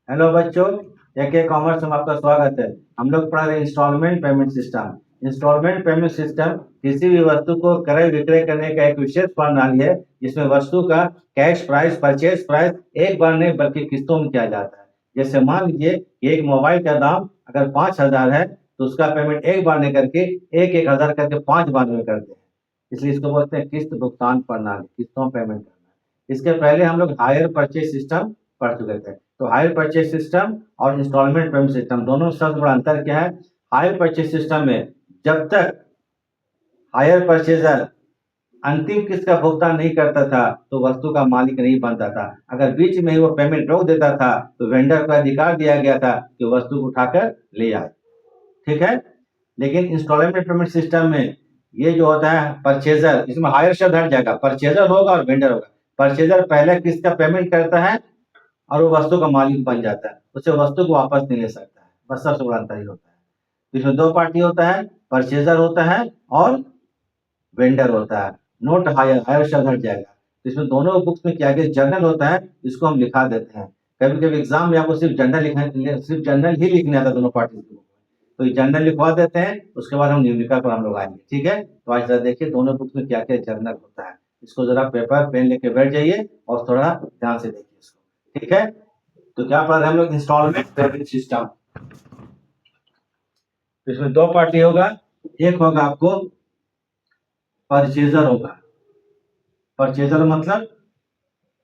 Hello बच्चों, एक commerce में आपका स्वागत है। हम लोग पढ़ा रहे instalment payment system. Instalment payment system किसी भी वस्तु को क्रय विक्रय करने का एक विशेष प्रणाली है जिसमें वस्तु का कैश प्राइस, परचेज प्राइस एक बार नहीं बल्कि किस्तों में किया जाता है। जैसे मान लीजिए कि एक मोबाइल का दाम अगर 5,000 है तो उसका पेमेंट एक बार नहीं करके एक एक हजार करके 5 बार में करते हैं। इसलिए इसको बोलते हैं किस्त भुगतान प्रणाली, किस्तों पेमेंट करना। इसके पहले हम लोग हायर परचेज सिस्टम पढ़ चुके थे। तो हायर परचेज सिस्टम और इंस्टॉलमेंट पेमेंट सिस्टम दोनों में सबसे बड़ा अंतर क्या है? हायर परचेज सिस्टम में जब तक हायर परचेजर अंतिम किस्त का भुगतान नहीं करता था तो वस्तु का मालिक नहीं बनता था। अगर बीच में ही वो पेमेंट रोक देता था तो वेंडर को अधिकार दिया गया था कि वस्तु को उठाकर ले आए। ठीक है। लेकिन इंस्टॉलमेंट पेमेंट सिस्टम में ये जो होता है परचेजर, इसमें हायर शब्द हट जाएगा, परचेजर होगा और वेंडर होगा। परचेजर पहले किस्त का पेमेंट करता है और वो वस्तु का मालिक बन जाता है, उससे वस्तु को वापस नहीं ले सकता है। बस सबसे बड़ा अंतर ही होता है। तो इसमें दो पार्टी होता है, परचेजर होता है और वेंडर होता है। नोट हायर, हायर शब्द हट जाएगा। तो इसमें दोनों बुक्स में क्या है, जर्नल होता है, इसको हम लिखा देते हैं। कभी कभी एग्जाम में आपको सिर्फ जर्नल लिखना, सिर्फ जर्नल ही लिखने आता दोनों पार्टी को। तो ये जर्नल लिखवा देते हैं, उसके बाद हम न्यूमेरिकल पर हम लोग आएंगे। ठीक है। तो आज जरा देखिए दोनों बुक्स में क्या क्या जर्नल होता है। इसको जरा पेपर पेन लेके बैठ जाइए और थोड़ा ध्यान से देखिए इसको। ठीक है। तो क्या पढ़ रहे हैं हम लोग? Instalment payment system. इसमें दो पार्टी होगा। एक होगा आपको परचेजर होगा। परचेजर मतलब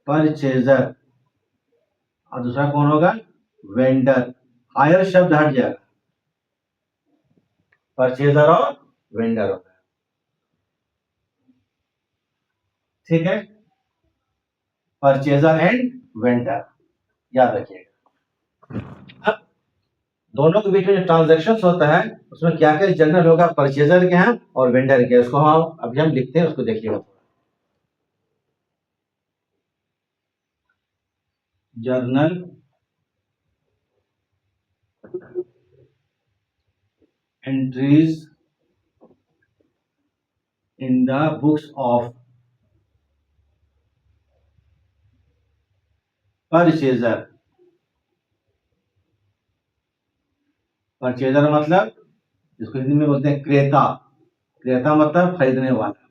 परचेजर। और दूसरा कौन होगा? वेंडर। हायर शब्द हट जाएगा, परचेजर और वेंडर होगा। ठीक है। परचेजर एंड वेंडर, याद रखिएगा। अब दोनों के बीच में जो ट्रांजेक्शन होता है उसमें क्या क्या जर्नल होगा, परचेजर के हैं और वेंडर के। उसको हम अभी हम लिखते हैं, उसको देखिएगा। Journal entries in the books of purchaser। Purchaser मतलब जिसको हिंदी में बोलते हैं क्रेता। क्रेता मतलब खरीदने वाला।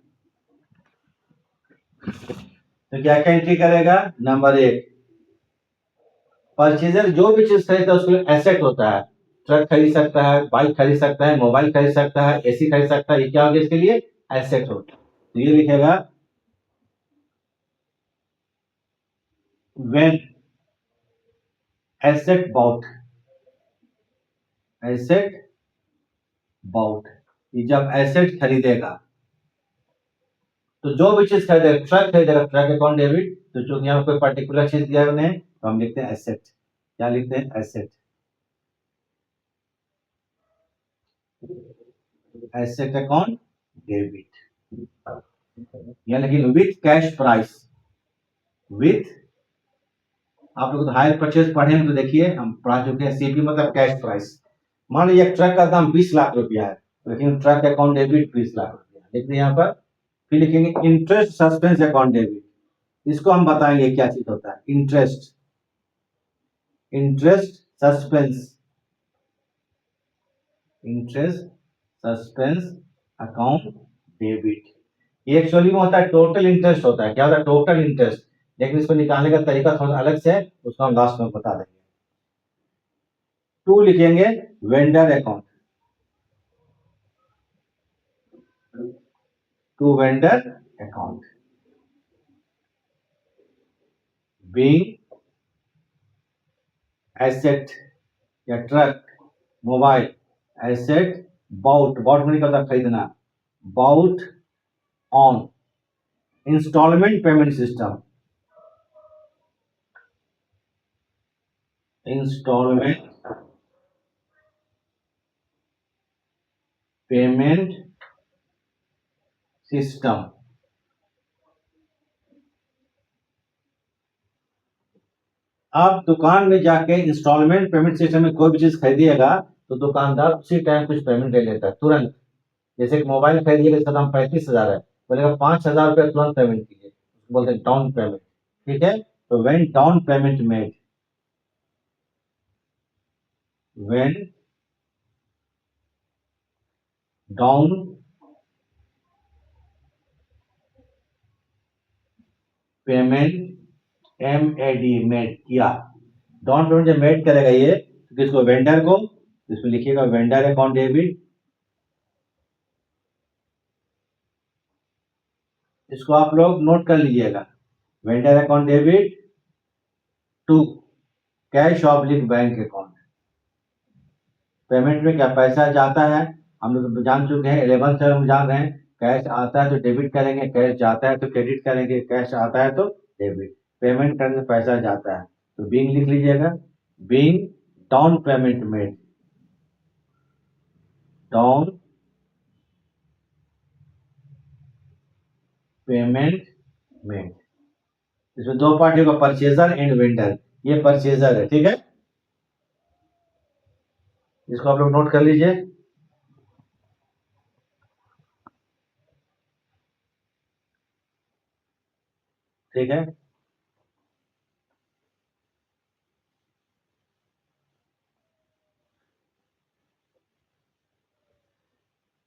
तो क्या क्या एंट्री करेगा? नंबर एक, परचेजर जो भी चीज खरीदता है उसके लिए एसेट होता है। ट्रक खरीद सकता है, बाइक खरीद सकता है, मोबाइल खरीद सकता है, एसी खरीद सकता है। ये क्या होगा? इसके लिए एसेट होता है। तो ये लिखेगा when asset bought. Asset bought, ये जब एसेट खरीदेगा तो जो भी चीज खरीदेगा, ट्रक खरीदेगा, ट्रक अकाउंट डेबिट। तो चूंकि यहाँ कोई पर्टिकुलर चीज दिया है उन्हें, तो हम लिखते हैं एसेट। क्या लिखते हैं? एसेट। एसेट अकाउंट डेबिट, या लेकिन विथ कैश प्राइस। विथ, आप लोग तो हायर परचेज पढ़े हैं तो देखिए हम पढ़ा चुके हैं। सीपी मतलब कैश प्राइस। मान लीजिए ट्रक का दाम 20 लाख रुपया है, लेकिन ट्रक अकाउंट डेबिट 20 लाख रुपया लिखते हैं यहाँ पर। फिर लिखेंगे इंटरेस्ट सस्पेंस अकाउंट डेबिट। इसको हम बताएंगे क्या चीज होता है। Interest, interest suspense, interest suspense account debit. ये एक्चुअली में होता है टोटल इंटरेस्ट होता है। क्या होता है? Total interest. लेकिन इसको निकालने का तरीका थोड़ा अलग से है, उसको हम लास्ट में बता देंगे। टू लिखेंगे vendor account, to vendor account being asset या truck, mobile asset bought. Bought में क्या होता है? खरीदना। Bought on instalment payment system. Instalment payment system. आप दुकान में जाके इंस्टॉलमेंट पेमेंट सिस्टम में कोई भी चीज खरीदिएगा तो दुकानदार उसी टाइम कुछ पेमेंट ले लेता है तुरंत। जैसे कि मोबाइल खरीदिएगा, इसका दाम 35,000 है, बोलेगा 5,000 रुपये तुरंत पेमेंट कीजिए, बोलते हैं डाउन पेमेंट। ठीक है। तो when down payment made, when down payment made किया। डाउन पेमेंट जब मेड करेगा ये तो किसको, वेंडर को, इसमें लिखिएगा वेंडर अकाउंट डेबिट। इसको आप लोग नोट कर लीजिएगा, vendor account debit to cash oblique bank account. Payment में क्या पैसा जाता है हम लोग तो जान चुके हैं, 11 से हम जान रहे हैं। कैश आता है तो डेबिट करेंगे, कैश जाता है तो क्रेडिट करेंगे, कैश आता है तो डेबिट। पेमेंट करने से पैसा जाता है तो बीइंग लिख लीजिएगा, being down payment made, down payment made. इसमें दो पार्टी होगा, परचेजर एंड वेंडर। ये परचेजर है, ठीक है, इसको आप लोग नोट कर लीजिए। ठीक है,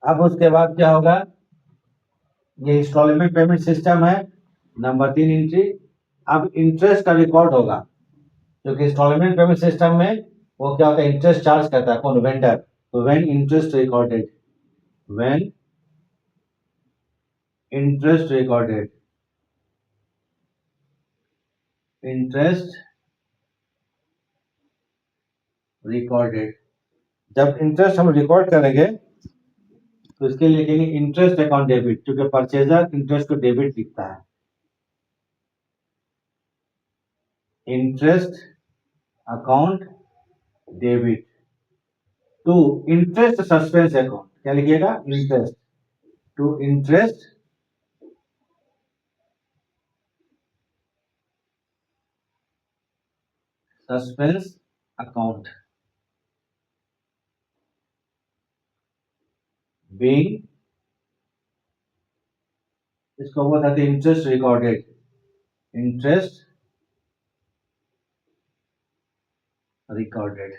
अब उसके बाद क्या होगा, ये इंस्टॉलमेंट पेमेंट सिस्टम है, नंबर 3 एंट्री। अब इंटरेस्ट का रिकॉर्ड होगा, क्योंकि इंस्टॉलमेंट पेमेंट सिस्टम में वो क्या होता है, इंटरेस्ट चार्ज करता है, कौन, वेंडर। तो when interest recorded, when interest recorded, interest recorded, जब इंटरेस्ट हम रिकॉर्ड करेंगे तो इसके लिए लिखेंगे इंटरेस्ट अकाउंट डेबिट, क्योंकि परचेजर इंटरेस्ट को डेबिट लिखता है। Interest account debit to interest suspense account, क्या लिखिएगा, interest to interest suspense account being, इसको बताते हैं इंटरेस्ट रिकॉर्डेड, इंटरेस्ट रिकॉर्डेड।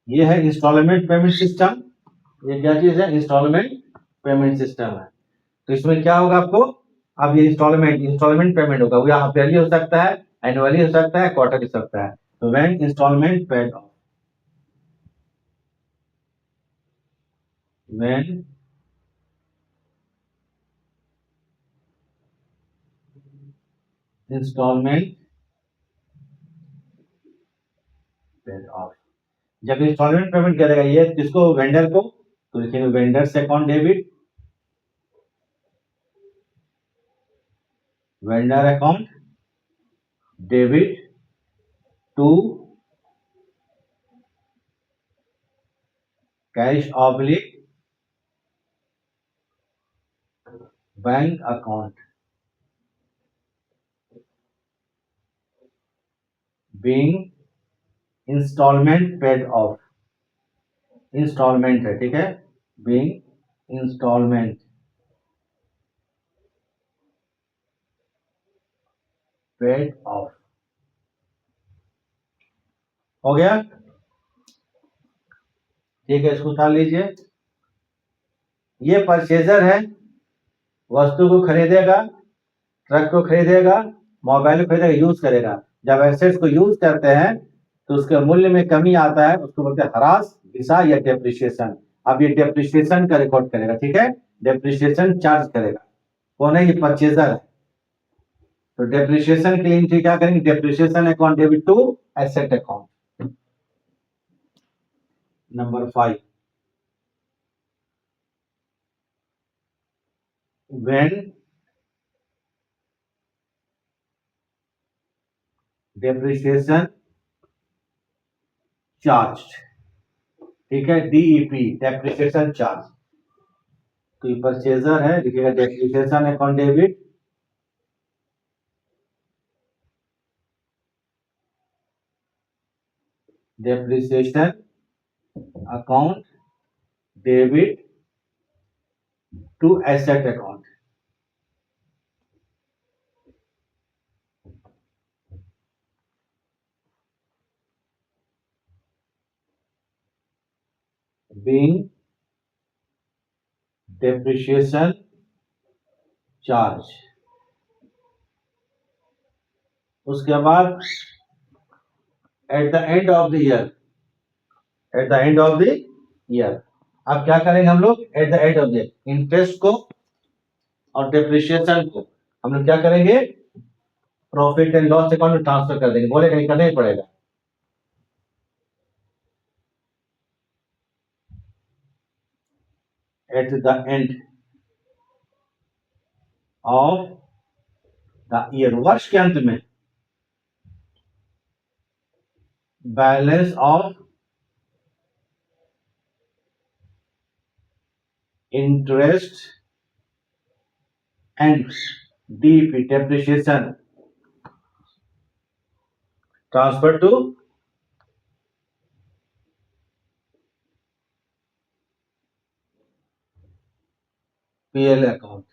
ये है इंस्टॉलमेंट पेमेंट सिस्टम। ये क्या चीज है, इंस्टॉलमेंट पेमेंट सिस्टम है। तो इसमें क्या होगा आपको, अब ये इंस्टॉलमेंट पेमेंट होगा, वो यहाँ ईयरली हो सकता है, एनुअली हो सकता है, क्वार्टरली हो सकता है। तो when instalment paid off, when instalment paid off, जब इंस्टॉलमेंट पेमेंट करेगा ये किसको, वेंडर को, तो लिखेंगे वेंडर से account debit, vendor account debit to cash oblique bank account being instalment paid off, instalment है, ठीक है, बीइंग इंस्टॉलमेंट पेड ऑफ। हो गया, ठीक है, इसको उतार लीजिए। ये परचेजर है, वस्तु को खरीदेगा, ट्रक को खरीदेगा, मोबाइल को खरीदेगा, यूज करेगा। जब एसेट्स को यूज करते हैं तो उसके मूल्य में कमी आता है, उसको बोलते हैं ह्रास, घिसा या डेप्रिशिएशन। अब ये डेप्रिशिएशन का रिकॉर्ड करेगा, ठीक है, डेप्रिशिएशन चार्ज करेगा। कौन है, ये परचेजर है। तो डेप्रिशिएशन के लिए एंट्री क्या करेंगे, depreciation account debit to asset account. Number 5, when depreciation charged, ठीक है, डीईपी, डेप्रिसिएशन चार्ज। तो ये परचेजर है, लिखिएगा depreciation account debit depreciation account debit to asset account. Being depreciation charge. उसके बाद at the end of the year, at the end of the year अब क्या करेंगे हम लोग, at the end of the interest को और डेप्रिसिएशन को हम लोग क्या करेंगे, प्रॉफिट एंड लॉस अकाउंट में ट्रांसफर कर देंगे। बोले कहीं करना ही पड़ेगा। At the end of the year, वर्ष के अंत में, balance of interest and DP depreciation transfer to PL account.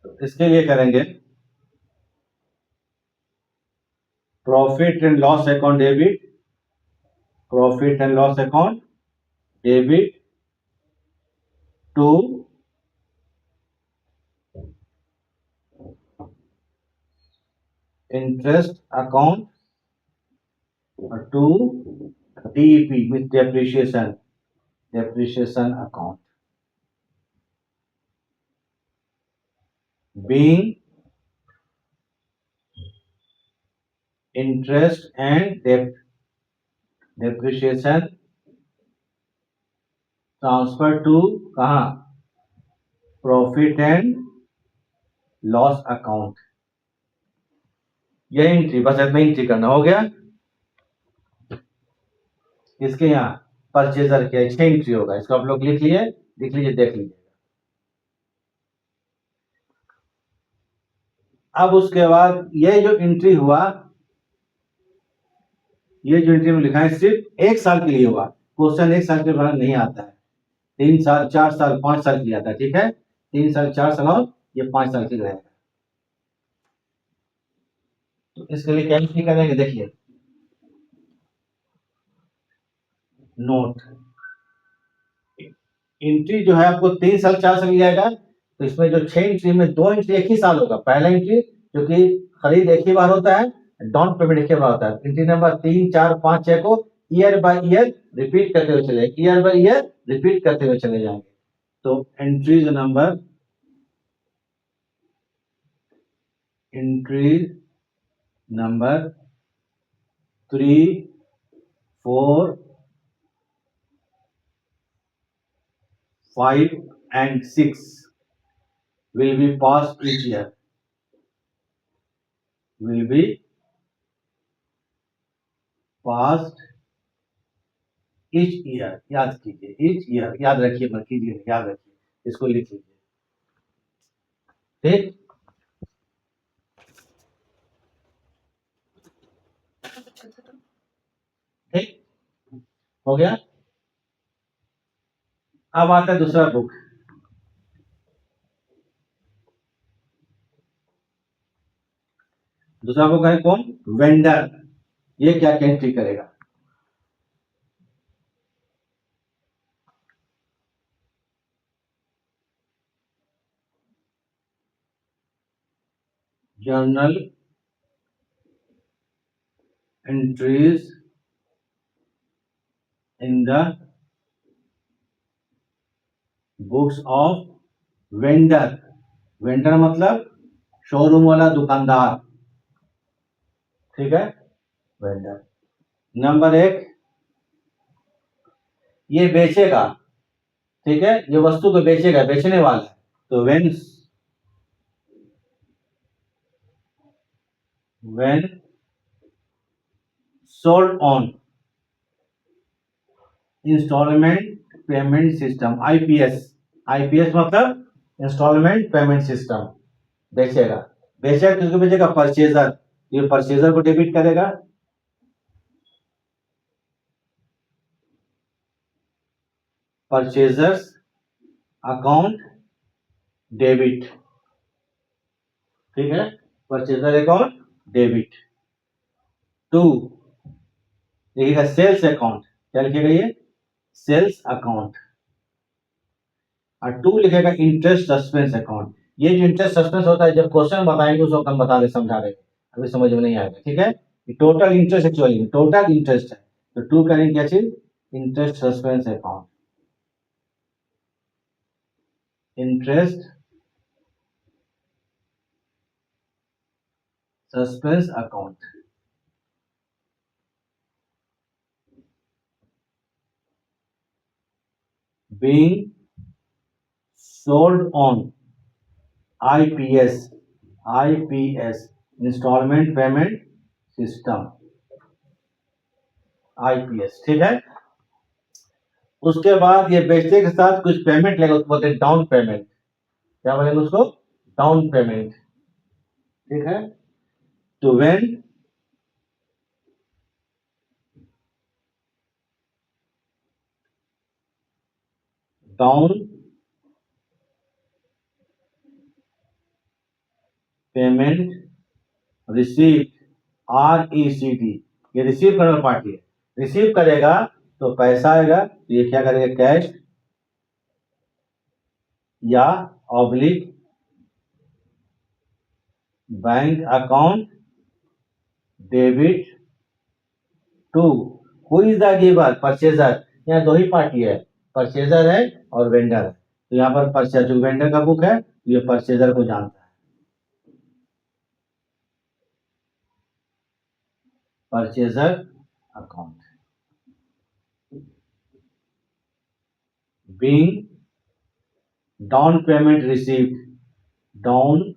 तो इसके लिए करेंगे profit and loss account debit, profit and loss account debit to interest account to DP with depreciation, depreciation account being interest and depreciation transfer to कहाँ, profit and loss account. ये entry बस इतना entry करना हो गया। इसके यहाँ purchaser के 6 एंट्री होगा, इसको आप लोग लिख लिए, लिख लीजिए, देख लीजिए। अब उसके बाद ये जो एंट्री हुआ, ये जो एंट्री में लिखा है सिर्फ 1 साल के लिए हुआ। क्वेश्चन 1 साल के बाद नहीं आता है, 3 साल 4 साल 5 साल के लिए आता है। ठीक है, 3 साल 4 साल और ये 5 साल के लिए रहेगा। तो इसके लिए क्या एंट्री करेंगे, देखिए नोट एंट्री जो है आपको 3 साल 4 साल जाएगा। तो इसमें जो 6 एंट्री में 2 एंट्री एक ही साल होगा। पहला एंट्री जो कि खरीद एक ही बार होता है, डाउन पेमेंट एक ही बार होता है। एंट्री नंबर 3 4 5 6 को ईयर बाय ईयर रिपीट करते हुए चले, ईयर बाय ईयर रिपीट करते हुए चले जाएंगे। तो entries number, entry number 3 4 5 and 6 will be passed each year, will be passed each year। याद कीजिए, each year याद रखिए, मत कीजिए, याद रखिए, इसको लिख लीजिए। ठीक, ठीक हो गया। अब आता है दूसरा बुक, दूसरा बुक है कौन, वेंडर। ये क्या एंट्री करेगा, journal entries in the books of vendor. Vendor मतलब शोरूम वाला दुकानदार। ठीक है, वेंडर। नंबर 1, ये बेचेगा। ठीक है, ये वस्तु को बेचेगा, बेचने वाला है। तो when sold on instalment payment system, IPS. IPS मतलब इंस्टॉलमेंट पेमेंट सिस्टम, बेचेगा। बेचेगा किसको बेचेगा, परचेजर। ये परचेजर को डेबिट करेगा, परचेजर्स अकाउंट डेबिट। ठीक है, परचेजर अकाउंट डेबिट टू, देखिएगा सेल्स अकाउंट। क्या लिखेगा ये, सेल्स अकाउंट, और 2 लिखेगा इंटरेस्ट सस्पेंस अकाउंट। ये जो इंटरेस्ट सस्पेंस होता है, जब क्वेश्चन बताएंगे उसको हम बता दे, समझा देंगे, अभी समझ में नहीं आएगा, ठीक है। Total interest, actually total interest है, तो 2 करेंगे क्या चीज, interest suspense account, interest suspense account. being sold on IPS instalment payment system, IPS, ठीक है। उसके बाद ये बेचने के साथ कुछ पेमेंट लेगा, उसको बोलते हैं डाउन पेमेंट। क्या बोलेंगे उसको, डाउन पेमेंट, ठीक है। तो when down payment receive, RECD, ये रिसीव करने वाली पार्टी है, रिसीव करेगा तो पैसा आएगा, तो ये क्या करेगा, कैश या oblique bank account debit to who is the giver, purchaser. यहाँ दो ही पार्टी है, परचेजर है और वेंडर है, तो यहाँ पर परचेजर, जो वेंडर का बुक है ये परचेजर को जानता है, purchaser account. Being down payment received, down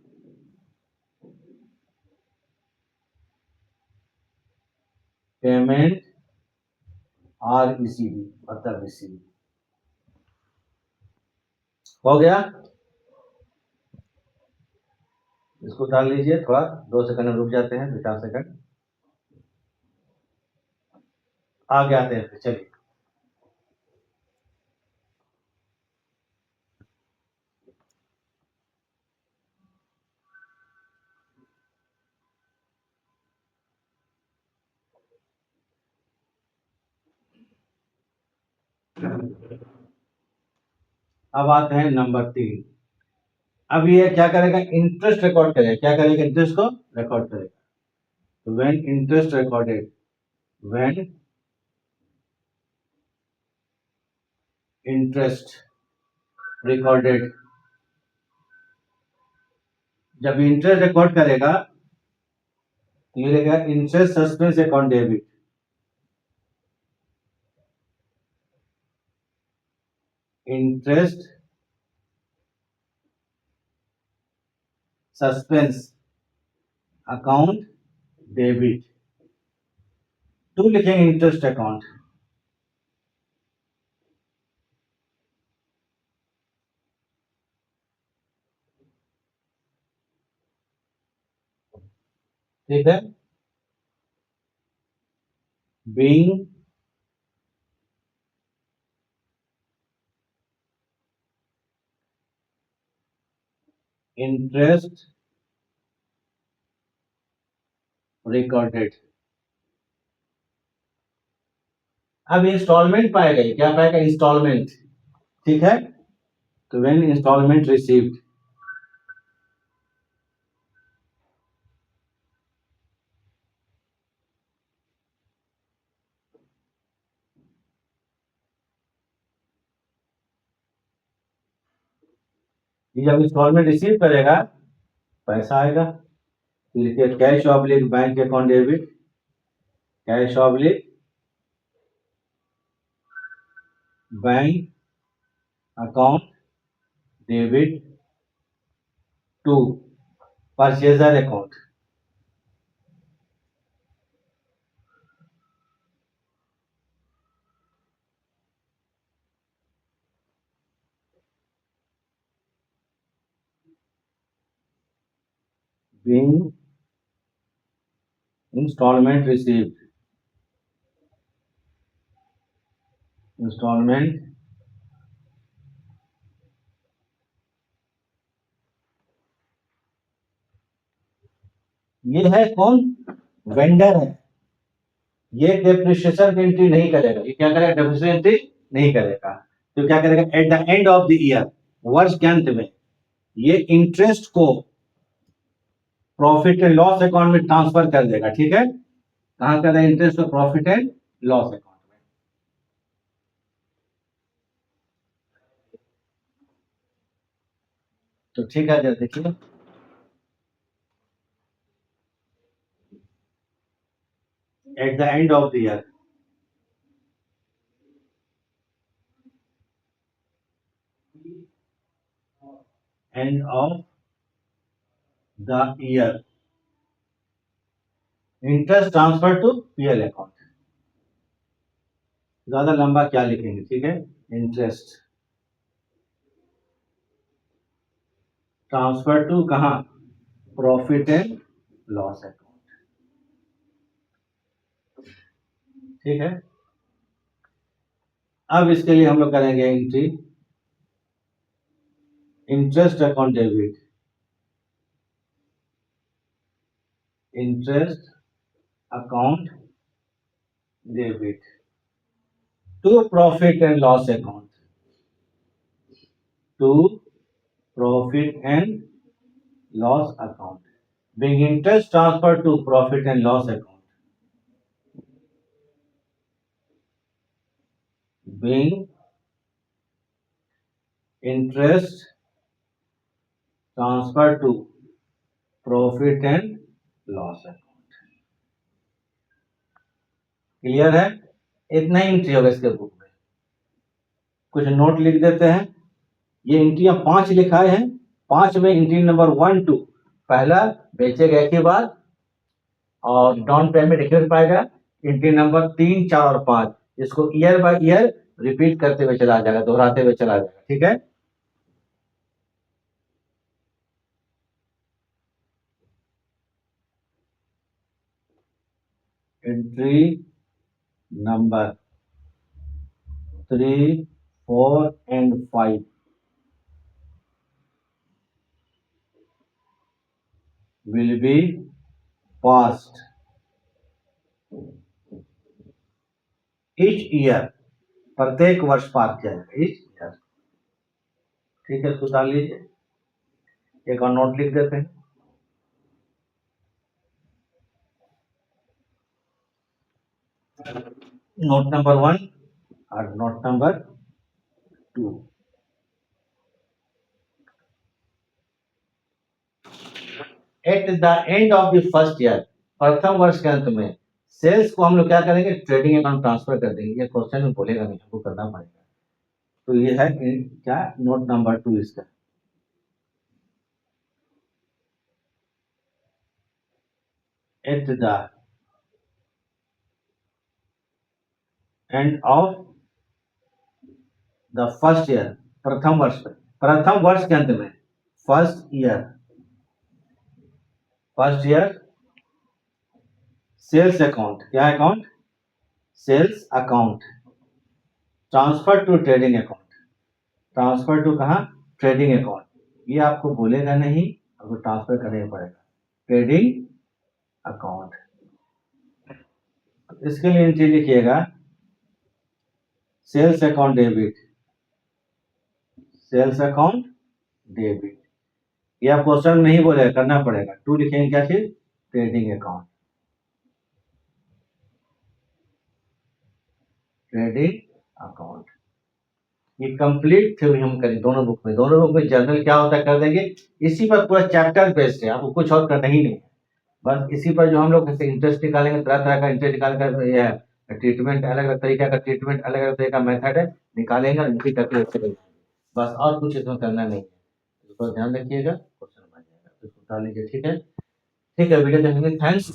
payment RECD, मतलब रिसीव हो गया। इसको डाल लीजिए, थोड़ा 2 सेकंड में रुक जाते हैं, 2-4 सेकंड, आगे आते हैं फिर, चलिए। अब आते हैं नंबर 3। अब ये क्या करेगा, इंटरेस्ट रिकॉर्ड करेगा, क्या करेगा, इंटरेस्ट को रिकॉर्ड करेगा। तो when interest recorded, when interest recorded, जब इंटरेस्ट रिकॉर्ड करेगा तो ये रहेगा interest suspense account debit, interest suspense account debit, 2 लिखेंगे इंटरेस्ट अकाउंट, ठीक है। बीइंग इंटरेस्ट रिकॉर्डेड, अब इंस्टॉलमेंट पाएगा, क्या पाएगा, इंस्टॉलमेंट, ठीक है। तो व्हेन इंस्टॉलमेंट रिसीव्ड, ये जब इंस्टॉलमेंट रिसीव करेगा पैसा आएगा, तो लिखिए cash oblique bank account debit, cash oblique bank account debit to purchaser account, being installment received, installment ये है कौन, वेंडर है, ये डेप्रिसिएशन की एंट्री नहीं करेगा, ये क्या करेगा, डेप्रिसिएशन एंट्री नहीं करेगा। तो क्या करेगा, eight the end of the year, वर्ष के अंत में ये इंटरेस्ट को प्रॉफिट एंड लॉस अकाउंट में ट्रांसफर कर देगा। ठीक है, कहां कर रहा है, इंटरेस्ट को प्रॉफिट एंड लॉस अकाउंट में। तो ठीक है, जरा देखिए, at the end of the year, end of the year, interest transfer to PL account. ज्यादा लंबा क्या लिखेंगे, ठीक है, इंटरेस्ट ट्रांसफर टू कहां, प्रॉफिट एंड लॉस अकाउंट। ठीक है, अब इसके लिए हम लोग करेंगे entry, interest account debit, interest account debit to profit and loss account, to profit and loss account, being interest transfer to profit and loss account, being interest transfer to profit and loss account। Clear है, इतना ही entry होगा इसके book में। कुछ note लिख देते हैं, ये एंट्रियां 5 लिखाए हैं, 5 में एंट्री नंबर 1 2, पहला बेचेगा एक ही बार और डाउन पेमेंट एक ही पाएगा। एंट्री नंबर 3 4 और 5, इसको ईयर बाय ईयर रिपीट करते हुए चला जाएगा, दोहराते हुए चला जाएगा। ठीक है, entry number 3 4 and 5 will be passed each year, प्रत्येक वर्ष पास किया जाएगा, each year। ठीक है, सुधार लीजिए, एक और नोट लिख देते हैं, नोट नंबर 1 और note number 2। Eight the end of the first year, प्रथम वर्ष के अंत में सेल्स को हम लोग क्या करेंगे, ट्रेडिंग अकाउंट ट्रांसफर कर देंगे। ये क्वेश्चन में बोलेगा नहीं, हमको करना पड़ेगा। तो ये है क्या, नोट नंबर 2 इसका। At the end of the first year, प्रथम वर्ष में, प्रथम वर्ष के अंत में, first year, first year sales account, क्या account, sales account transfer to trading account, transfer to कहां, ट्रेडिंग अकाउंट। ये आपको बोलेगा नहीं, आपको ट्रांसफर करना पड़ेगा, ट्रेडिंग अकाउंट। इसके लिए एंट्री लिखिएगा, sales account debit, sales account debit. ये आप क्वेश्चन नहीं बोलेगा, करना पड़ेगा। 2 लिखेंगे क्या चीज, ट्रेडिंग अकाउंट, ट्रेडिंग अकाउंट। ये कंप्लीट थ्योरी हम करें दोनों बुक में, दोनों बुक में जर्नल क्या होता है कर देंगे। इसी पर पूरा चैप्टर बेस्ड है, आपको कुछ और करना ही नहीं है, बस इसी पर जो हम लोग इंटरेस्ट निकालेंगे, तरह तरह का इंटरेस्ट निकाल कर, ये ट्रीटमेंट अलग अलग तरीके का, ट्रीटमेंट अलग अलग तरीके का मेथड है, निकालेंगे और इनकी करके बस, और कुछ इसमें करना नहीं है। तो ध्यान रखिएगा, क्वेश्चन बन जाएगा, तो लीजिए। ठीक है, ठीक है, वीडियो देखने के लिए थैंक्स।